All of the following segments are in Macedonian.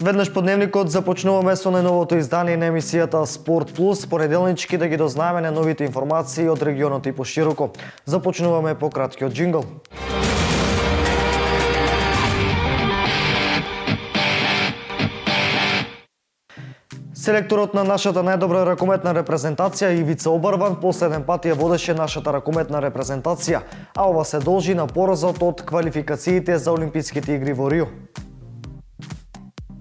Веднаш по дневникот започнуваме со најновото издание на емисијата Спорт Плюс, понеделнички да ги дознаеме на новите информации од регионот и пошироко. Започнуваме по краткиот џингл. Селекторот на нашата најдобра ракометна репрезентација Ивица Обарван последен пат ја водеше нашата ракометна репрезентација, а ова се должи на поразот од квалификациите за Олимписките игри во Рио.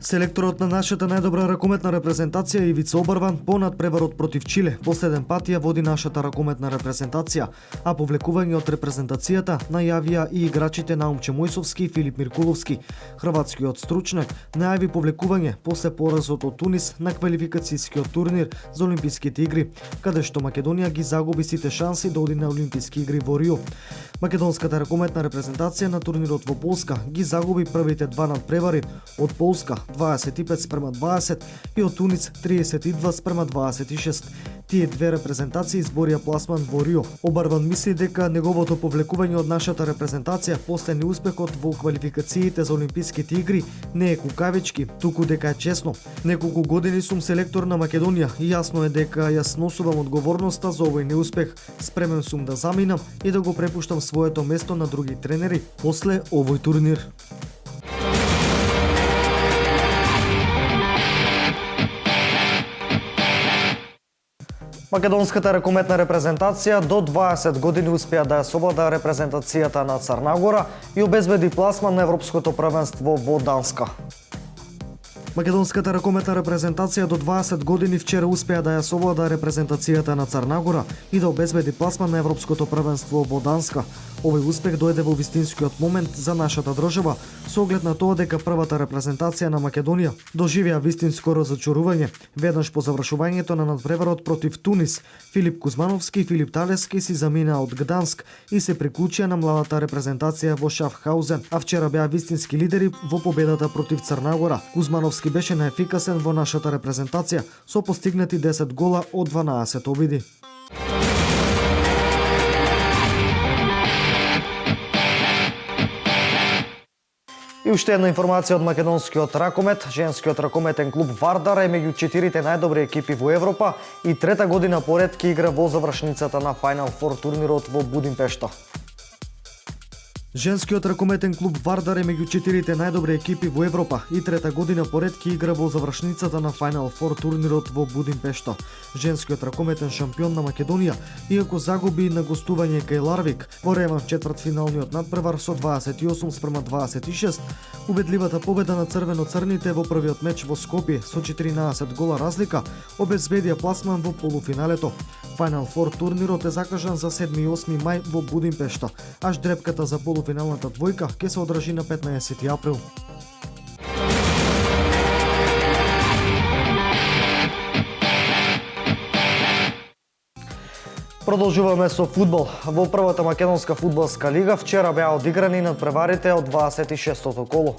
Селекторот на нашата најдобра ракометна репрезентација Ивица Обарван по надпреварот против Чиле последен пат ја води нашата ракометна репрезентација, а повлекување од репрезентацијата најавија и играчите Наумче Мојсовски и Филип Миркуловски. Хрватскиот стручнак најави повлекување после поразот од Тунис на квалификацијскиот турнир за Олимписките игри, каде што Македонија ги загуби сите шанси да оди на Олимписки игри во Рио. Македонската ракометна репрезентација на турнирот во Полска ги загуби првите два надпревари од Полска 25:20 и од Тунис 32:26. Тие две репрезентации изборија пласман во Рио. Обарван мисли дека неговото повлекување од нашата репрезентација после неуспехот во квалификациите за Олимписките игри не е кукавички, туку дека е честно. Неколку години сум селектор на Македонија и јасно е дека ја сносувам одговорноста за овој неуспех. Спремен сум да заминам и да го препуштам своето место на други тренери после овој турнир. Македонската ракометна репрезентација до 20 години успеа да ја совлада репрезентацијата на Црна и обезбеди пласман на Европското првенство во Данска. Македонската ракометна репрезентација до 20 години вчера успеа да ја совлада репрезентацијата на Црна и да обезбеди пласман на Европското првенство во Данска. Овој успех дојде во вистинскиот момент за нашата држава, со оглед на тоа дека првата репрезентација на Македонија доживеа вистинско разочарување. Веднаш по завршувањето на надпреварот против Тунис, Филип Кузмановски и Филип Талевски си заминаа од Гданск и се приклучија на младата репрезентација во Шафхаузен, а вчера беа вистински лидери во победата против Црна. Кузмановски беше најефикасен во нашата репрезентација со постигнати 10 гола од 12 обиди. И уште една информација од македонскиот ракомет. Женскиот ракометен клуб Вардар е меѓу 4 најдобри екипи во Европа и трета година поред ќе игра во завршницата на Final Four турнирот во Будимпешта. Женскиот ракометен клуб Вардар е меѓу 4 најдобри екипи во Европа и трета година поред ќе игра во завршницата на Final Four турнирот во Будимпешта. Женскиот ракометен шампион на Македонија, иако загуби на гостување кај Ларвик во реванш четвртфиналниот надпревар со 28:26, убедливата победа на црвено-црните во првиот меч во Скопје со 14 гола разлика обезбедија пласман во полуфиналето. Final Four турнирот е закажан за 7 и 8 мај во Будимпешта, а ждрепката за полуфиналната двојка ќе се одржи на 15 април. Продолжуваме со фудбал. Во првата македонска фудбалска лига вчера беа одиграни надпреварите од 26-тото коло.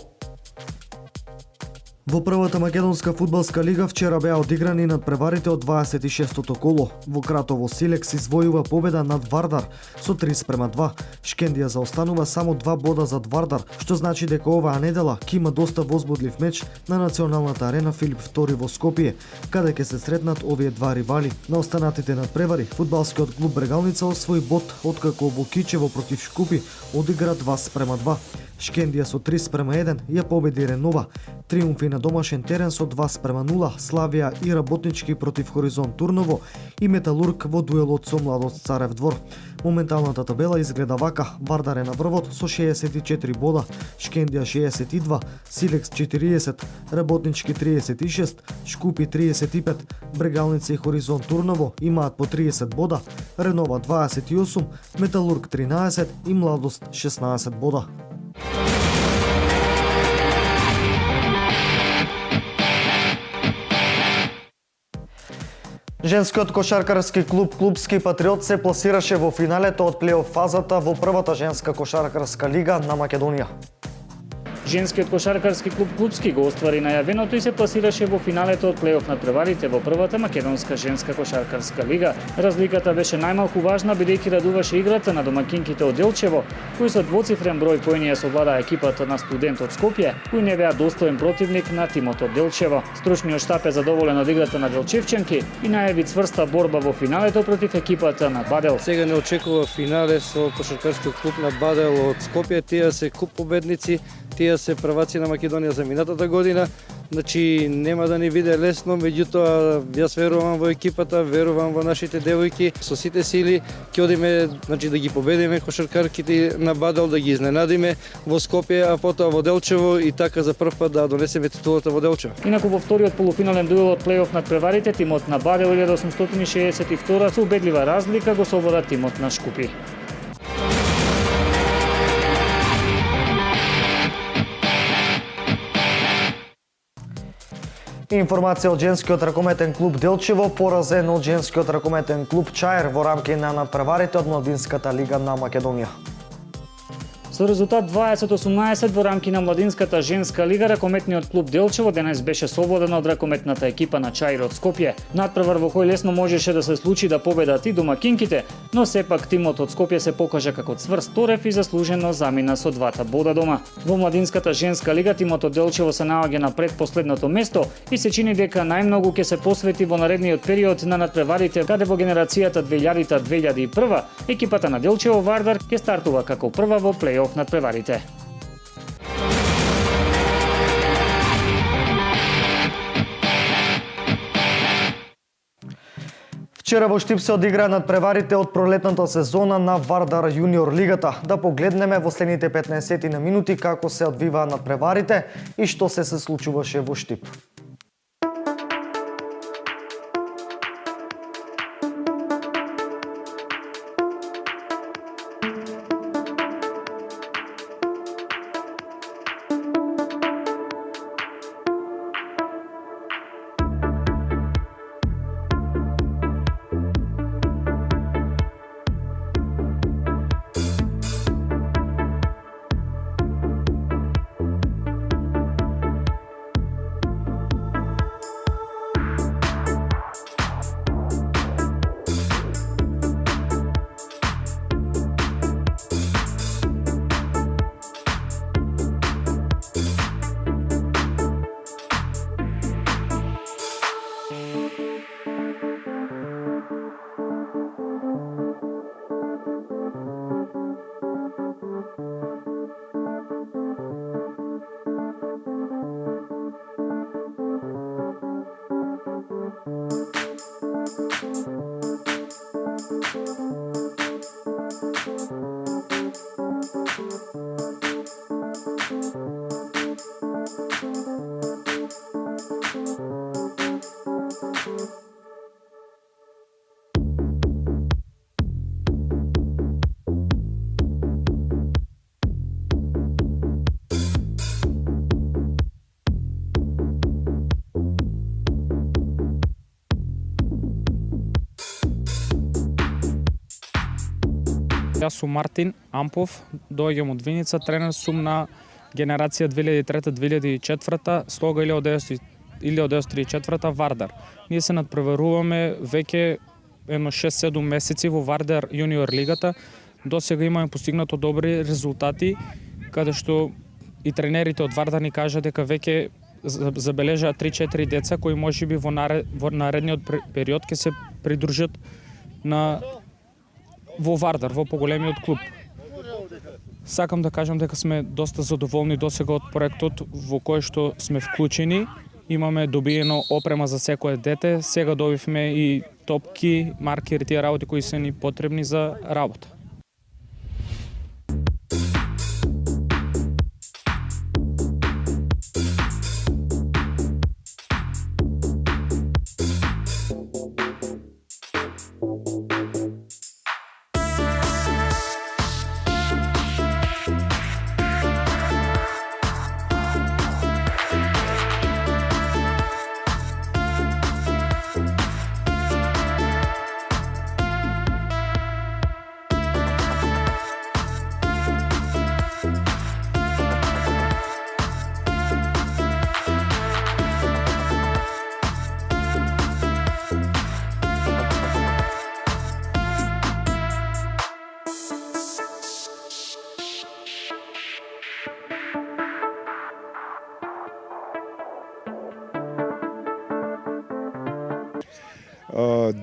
Во првата македонска фудбалска лига вчера беа одиграни надпреварите од 26-тото коло. Во Кратово Силекс извојува победа над Вардар со 3:2. Шкендија заостанува само 2 бода зад Вардар, што значи дека оваа недела ќе има доста возбудлив меч на националната арена Филип II во Скопје, каде ќе се сретнат овие два ривали. На останатите надпревари фудбалскиот клуб Брегалница освои бод откако во Кичево против Шкупи одигра 2:2. Шкендија со 3:1 ја победи Ренова. Триумфи на домашен терен со 2:0, Славија и Работнички против Хоризонт Турново и Металург во дуелот со Младост Царев двор. Моменталната табела изгледа вака: Вардар е на врвот со 64 бода, Шкендија 62, Силекс 40, Работнички 36, Шкупи 35, Брегалница и Хоризонт Турново имаат по 30 бода, Ренова 28, Металург 13 и Младост 16 бода. Женскиот кошаркарски клуб Клубски Патриот се пласираше во финалето од плейоф фазата во првата женска кошаркарска лига на Македонија. Женскиот кошаркарски клуб Клубски го оствари најавеното и се пласираше во финалето од плейоф на преварите во првата македонска женска кошаркарска лига. Разликата беше најмалку важна бидејќи радуваше играта на домакинките од Делчево, кои со двоцифрен број поени ја совлада екипата на Студент од Скопје, кои не беа достоен противник на тимот од Делчево. Стручниот штаб е задоволен од играта на делчевчанки и најави цврста борба во финалето против екипата на Бадел. Сега не очекува финале со кошаркарскиот клуб на Бадел од Скопје. Тие се куп победници, тие се прваци на Македонија за минатата година. Значи нема да ни биде лесно, меѓутоа јас верувам во екипата, верувам во нашите девојки. Со сите сили ќе одиме, значи да ги победиме кошаркарките на Бадел, да ги изненадиме во Скопје, а потоа во Делчево и така за прв пат да донесеме титулата во Делчево. Инаку во вториот полуфинален дуел од плейоф на преварите, тимот на Бадел 1862 со убедлива разлика го совлада тимот на Шкупи. Информација од женскиот ракометен клуб Делчево, поразен од женскиот ракометен клуб Чаир во рамки на надпреварите од Младинската лига на Македонија. Со резултат 20-18 во рамки на Младинската женска лига, ракометниот клуб Делчево денес беше совладен од ракометната екипа на Чаир од Скопје. Надпревар во кој лесно можеше да се случи да победат и домакинките, но сепак тимот од Скопје се покажа како цврст торев и заслужено замина со 2 бода дома. Во Младинската женска лига тимот од Делчево се наоѓа на предпоследното место и се чини дека најмногу ќе се посвети во наредниот период на надпреварите, каде во генерацијата 2000-2001 екипата на Делчево Вардар ќе стартува како прва во плейоф надпреварите. Вчера во Штип се одигра надпреварите од пролетната сезона на Вардар Јуниор лигата. Да погледнеме во следните 15 на минути како се одвиваа надпреварите и што се случуваше во Штип. Јас сум Мартин Ампов, доаѓам од Виница, тренер сум на генерација 2003-2004, слога 1934 Вардар. Ние се надпреваруваме веќе едно 6-7 месеци во Вардар Јуниор лигата. До сега имаме постигнато добри резултати, каде што и тренерите од Вардар ни кажа дека веќе забележаа 3-4 деца кои можеби во наредниот период ќе се придружат во Вардар, во поголемиот клуб. Сакам да кажам дека сме доста задоволни досега од проектот во кој што сме вклучени. Имаме добиено опрема за секое дете, сега добивме и топки, маркери, тие работи кои се ни потребни за работа.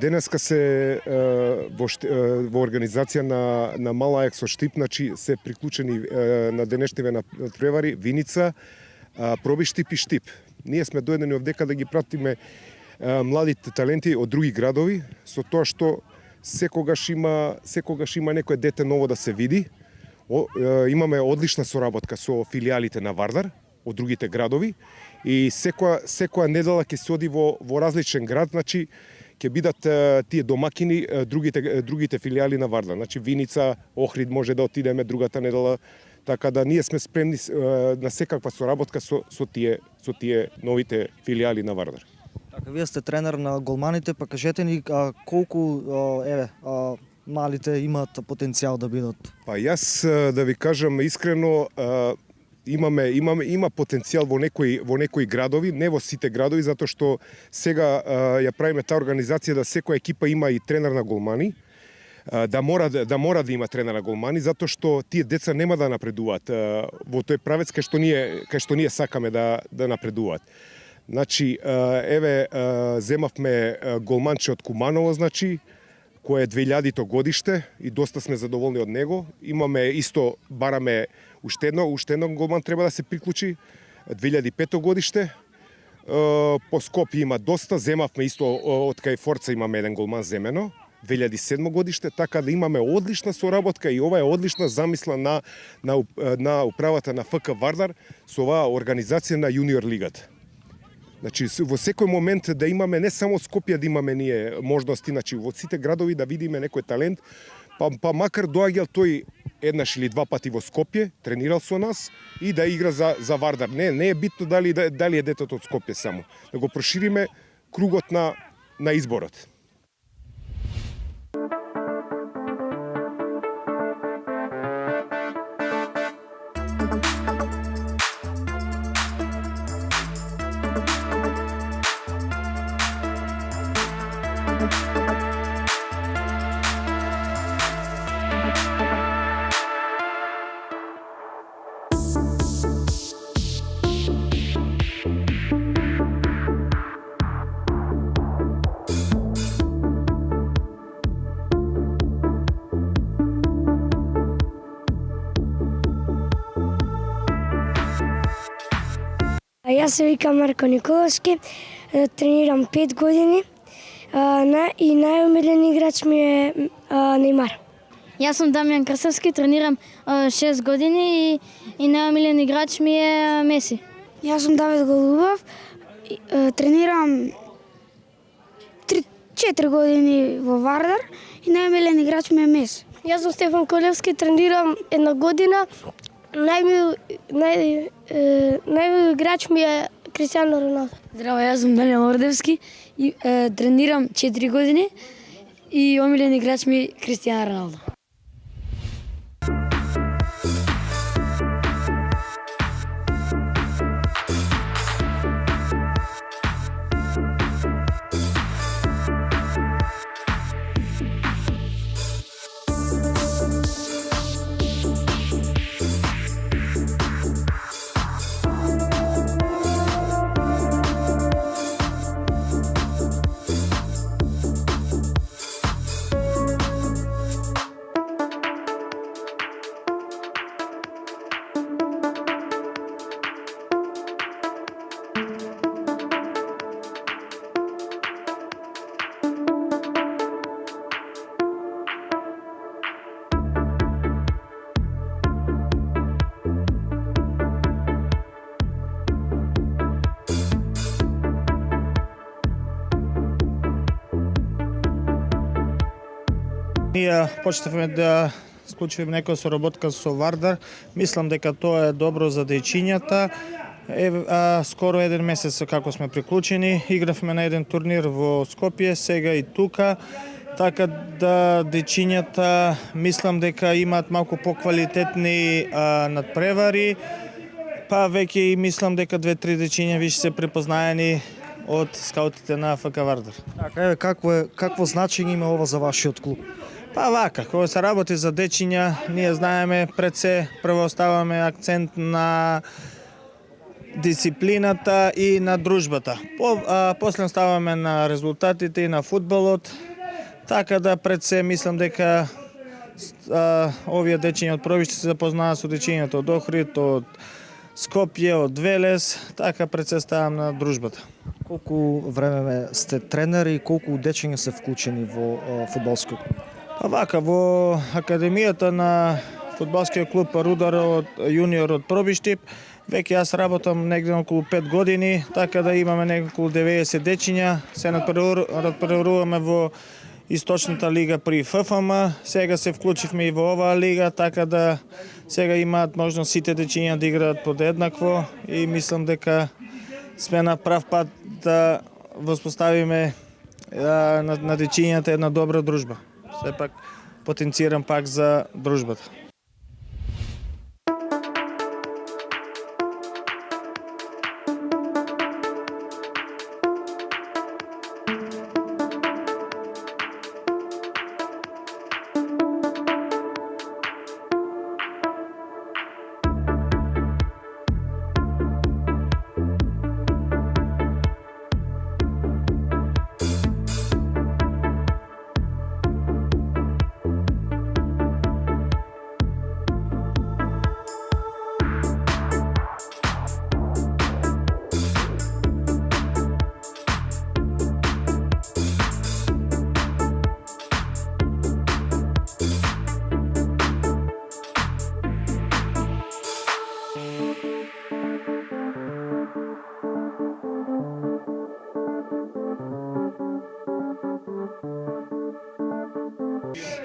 Денеска се во организација на Мала Ајакс со Штип, значи се приклучени на денешниве на превари Виница, Проби Штип и Штип. Ние сме доедени овдека да ги пратиме младите таленти од други градови, со тоа што секогаш има некое дете ново да се види. Имаме одлична соработка со филијалите на Вардар од другите градови и секоја недела ќе се оди во различен град, значи ќе бидат тие домакини другите филијали на Вардар. Значи Виница, Охрид може да отидеме другата недела, така да ние сме спремни на секаква соработка со тие новите филијали на Вардар. Така, вие сте тренер на голманите, па кажете ни колку малите имаат потенцијал да бидат? Па јас да ви кажам искрено, има потенцијал во некои градови, не во сите градови, затоа што сега ја правиме таа организација да секоја екипа има и тренер на голмани, да мора да има тренер на голмани, затоа што тие деца нема да напредуваат во тој правец кај што ние сакаме да напредуваат. Значи, земавме голманче од Куманово, значи, кој е 2000-то годиште и доста сме задоволни од него. Имаме исто, бараме уште едно голман треба да се приклучи, 2005-то годиште. По Скопје има доста, земавме исто од кај Форца имаме еден голман земено, 2007 годиште, така да имаме одлична соработка и ова е одлична замисла на управата на ФК Вардар со оваа организација на јуниор лигата. Значи, во секој момент да имаме, не само Скопје да имаме ние можности, значи во сите градови да видиме некој талент, па макар доаѓал тој еднаш или два пати во Скопје, тренирал со нас и да игра за Вардар. Не е битно дали е детето од Скопје само. Да го прошириме кругот на изборот. Јас се викам Марко Николовски, тренирам 5 години и најомилен играч ми е Нејмар. Јас сум Дамјан Крсевски, тренирам 6 години и најомилен играч ми е Меси. Јас сум Давид Голубов, тренирам 4 години во Вардар и најомилен играч ми е Меси. Јас сум Стефан Колевски, тренирам 1 година. Најмил играч ми е Кристијано Роналдо. Здраво, јас сум Даниел Ордевски и тренирам 4 години и омилен играч ми Кристијано Роналдо. Ние почнавме да склучиме некоја соработка со Вардар. Мислам дека тоа е добро за дејчињата. Скоро 1 месец како сме приклучени, игравме на еден турнир во Скопје, сега и тука. Така да дејчињата мислам дека имаат малку поквалитетни надпревари. Па веќе и мислам дека 2-3 дејчиња више се препознаени од скаутите на ФК Вардар. Така, какво значење има ова за вашиот клуб? Па вака, кога се работи за дечиња, ние знаеме пред се прво ставаме акцент на дисциплината и на дружбата. После ставаме на резултатите и на фудбалот, така да пред се мислам дека овие дечиња од Пробишти се запознаат со дечињата од Охрид, од Скопје, од Велес, така пред се ставам на дружбата. Колку време сте тренер и колку дечиња се вклучени во фудбалскиот клуб? Па вака, во академијата на фудбалскиот клуб Рудар од јуниор од Пробишти, веќе јас работам негде околу 5 години, така да имаме неколку околу 90 дечиња. Се надпреваруваме во Источната лига при ФФМ, сега се вклучивме и во оваа лига, така да сега имаат можност сите дечиња да играат подеднакво и мислам дека сме на прав пат да воспоставиме на дечињата една добра дружба. Сепак потенцирам пак за дружбата.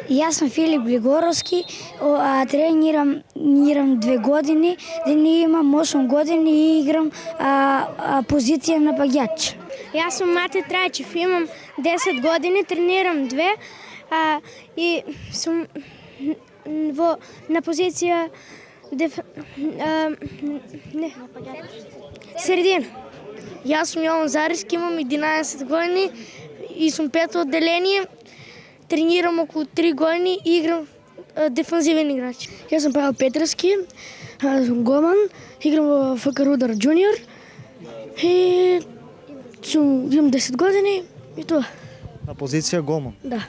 Јас сум Филип Глигоровски, тренирам 2 години, ние имам 8 години и играм позиција напаѓач. Јас сум Мате Трајчев, имам 10 години, тренирам 2 и сум на позиција средина. Јас сум Јован Зариски, имам 11 години и сум 5 одделение. Тренирам околу 3 години и играм дефанзивен играч. Јас сум Павел Петровски, сум голман, играм во ФК Рудар Джуниор и имам 10 години и тоа. На позиција голман? Да.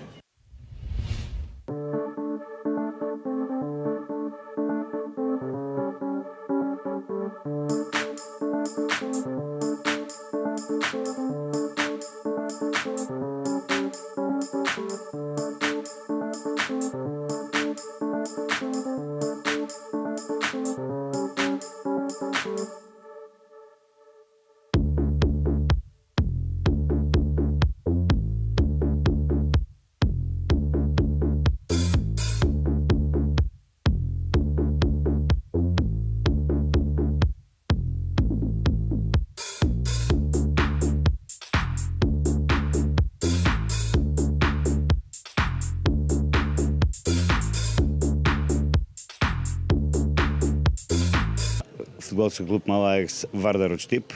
Фудбалски клуб Малаекс Вардар од Штип.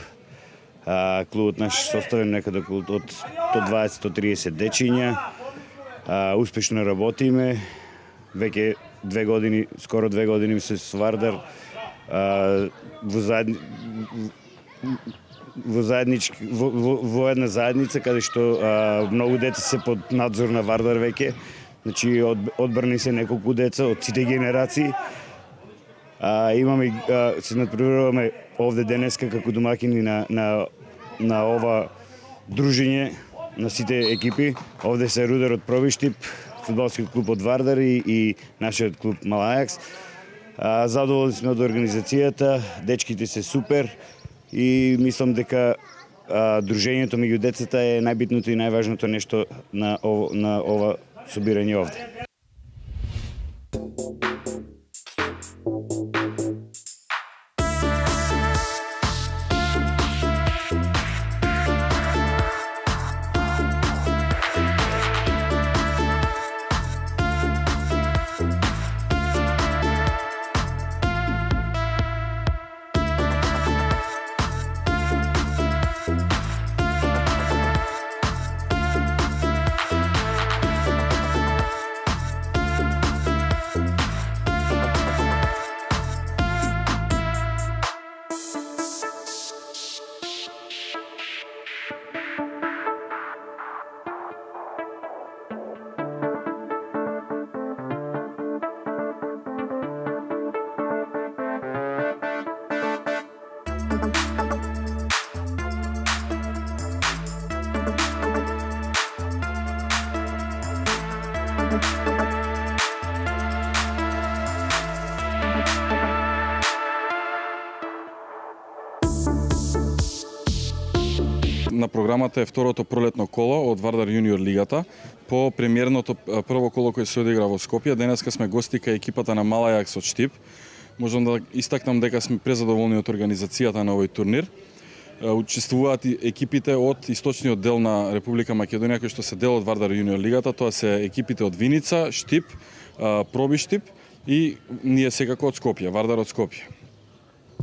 Клубот наш составен некаде околу од 120-130 дечиња. Успешно работиме. Веќе 2 години, скоро 2 години се со Вардар. Во една заедница каде што многу деца се под надзор на Вардар веќе. Значи одбрани се неколку деца од сите генерации. Имаме се надпреваруваме овде денеска како домаќини на ова дружење на сите екипи. Овде се Рудар од Пробиштип, фудбалскиот клуб од Вардар и нашиот клуб Малајакс. Задоволни сме од организацијата, дечките се супер и мислам дека дружењето меѓу децата е најбитното и најважното нешто на ова собирање овде. програмата е второто пролетно коло од Вардар Јуниор лигата по премиерното прво коло кој се одигра во Скопје. Денеска сме гости кај екипата на Мала Ајакс од Штип. Можам да истакнам дека сме презадоволни од организацијата на овој турнир. Учествуваат и екипите од источниот дел на Република Македонија кои што се дел од Вардар Јуниор лигата. Тоа се екипите од Виница, Штип, Проби Штип и ние секако од Скопје, Вардар од Скопје.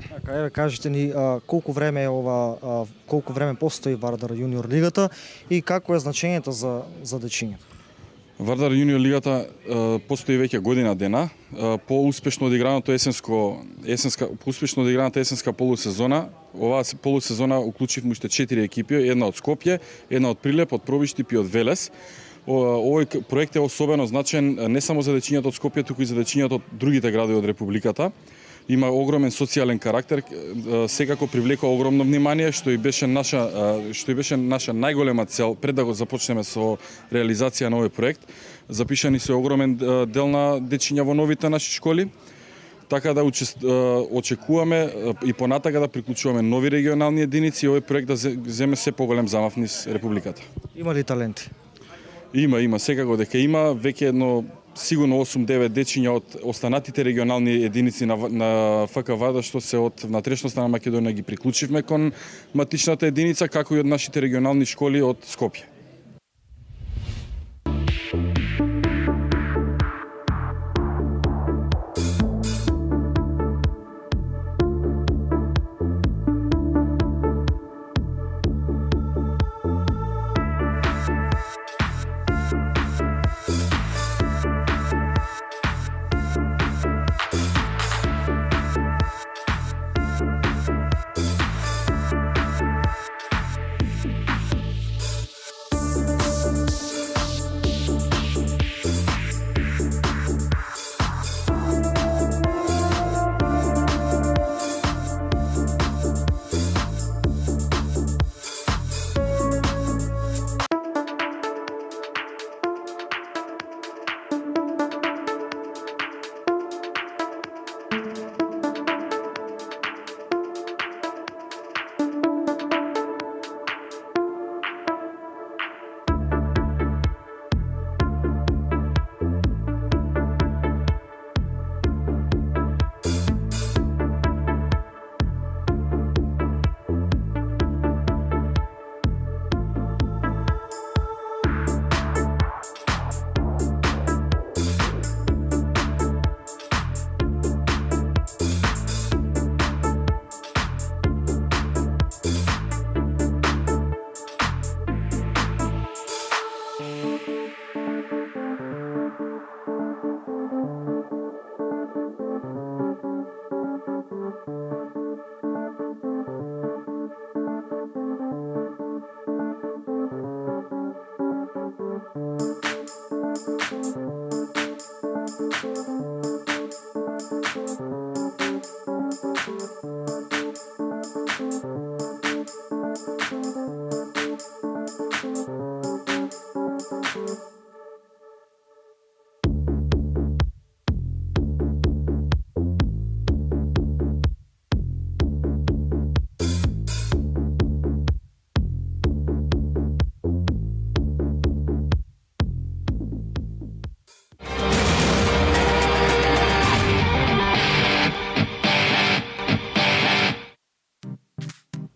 Така, еве кажете ни колку време е колку време постои Вардар Јуниор лигата и какво е значењето за дечињата? Вардар Јуниор лигата постои веќе година дена. По успешно одиграната есенска полусезона, оваа полусезона уклучивме уште 4 екипи, една од Скопје, една од Прилеп, од Пробиштип и од Велес. Овој проект е особено значен не само за дечињата од Скопје, туку и за дечињата од другите градови од Републиката. Има огромен социјален карактер, секако привлекува огромно внимание, што и беше наша најголема цел пред да го започнеме со реализација на овој проект. Запишани се огромен дел на дечиња во новите наши школи, така да очекуваме и понатака да приклучуваме нови регионални единици и овој проект да земе се поголем замав низ Републиката. Има ли таленти? Има, секако дека има, веќе едно сигурно 8-9 дечиња од останатите регионални единици на ФК Вардар што се од внатрешноста на Македонија ги приклучивме кон матичната единица, како и од нашите регионални школи од Скопје.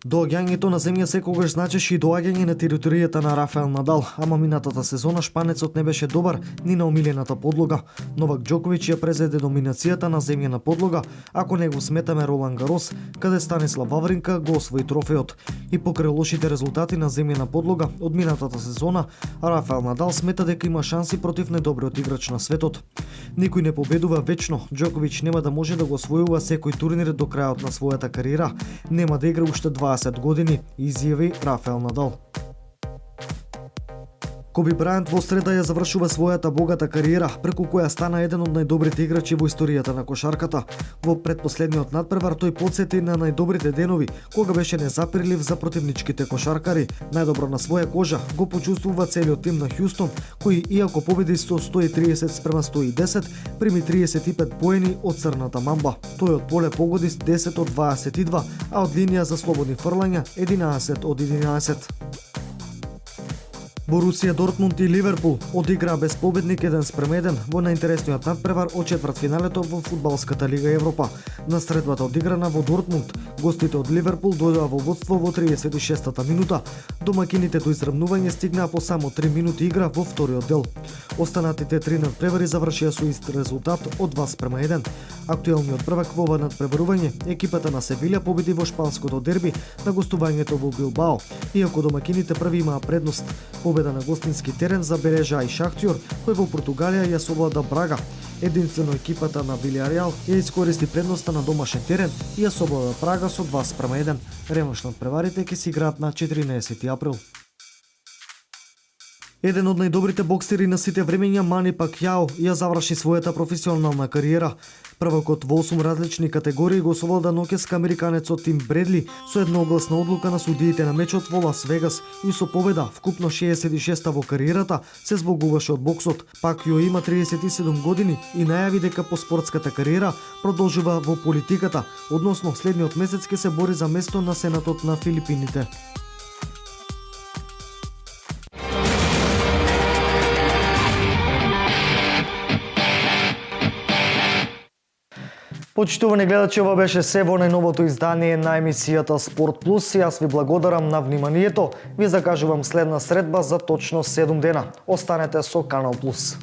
Доаѓањето на земја секогаш значеше и доаѓање на територијата на Рафаел Надал, ама минатата сезона шпанецот не беше добар ни на омилената подлога. Новак Џоковиќ ја презеде доминацијата на земјана подлога, ако не го сметаме Ролан Гарос, каде Станислав Вавринка го освои трофеот. И покрај лошите резултати на земјана подлога од минатата сезона, Рафаел Надал смета дека има шанси против недобриот играч на светот. Никој не победува вечно, Џоковиќ нема да може да го освојува секој турнир до крајот на својата кариера, нема да игра уште 20 години, изјави Рафаел Надал. Коби Брајант во среда ја завршува својата богата кариера, преку која стана еден од најдобрите играчи во историјата на кошарката. Во предпоследниот надпревар тој потсети на најдобрите денови, кога беше незапирлив за противничките кошаркари. Најдобро на своја кожа го почувствува целиот тим на Хјустон, кој иако победи со 130-110, прими 35 поени од црната мамба. Тој од поле погоди 10 од 22, а од линија за слободни фрлања 11 од 11. Борусија Дортмунд и Ливерпул одиграа без победник 1:1 во најинтересниот надпревар од четвртфиналето во фудбалската лига Европа. На средбата одиграна во Дортмунд, гостите од Ливерпул дојдоа во водство во 36-та минута. Домакините до изравнување стигнаа по само 3 минути игра во вториот дел. Останатите 3 надпревари завршија со ист резултат од 2:1. Актуелниот првак во ова надпреварување, екипата на Севилја победи во шпанското дерби на гостувањето во Билбао, иако домакините први имаа предност. Победа на гостински терен забележа и Шахтјор, кој во Португалија ја совлада Брага. Единствено екипата на Вилијареал ја искористи предноста на домашен терен и ја совлада Прага со 2:1. Ремонш надпреварите ќе се играат на 14 април. Еден од најдобрите боксери на сите времења, Мани Пакјао, ја заврши својата професионална кариера. Првакот во 8 различни категории го совлада ноќеска американецот Тим Бредли со едногласна одлука на судиите на мечот во Лас Вегас и со победа, вкупно 66-та во кариерата, се збогуваше од боксот. Пакјао има 37 години и најави дека по спортската кариера продолжува во политиката, односно следниот месец ќе се бори за место на Сенатот на Филипините. Почитувани гледачи, ова беше се во најновото издание на емисијата Спорт Плюс. Јас ви благодарам на вниманието. Ви закажувам следна средба за точно 7 дена. Останете со Канал Плюс.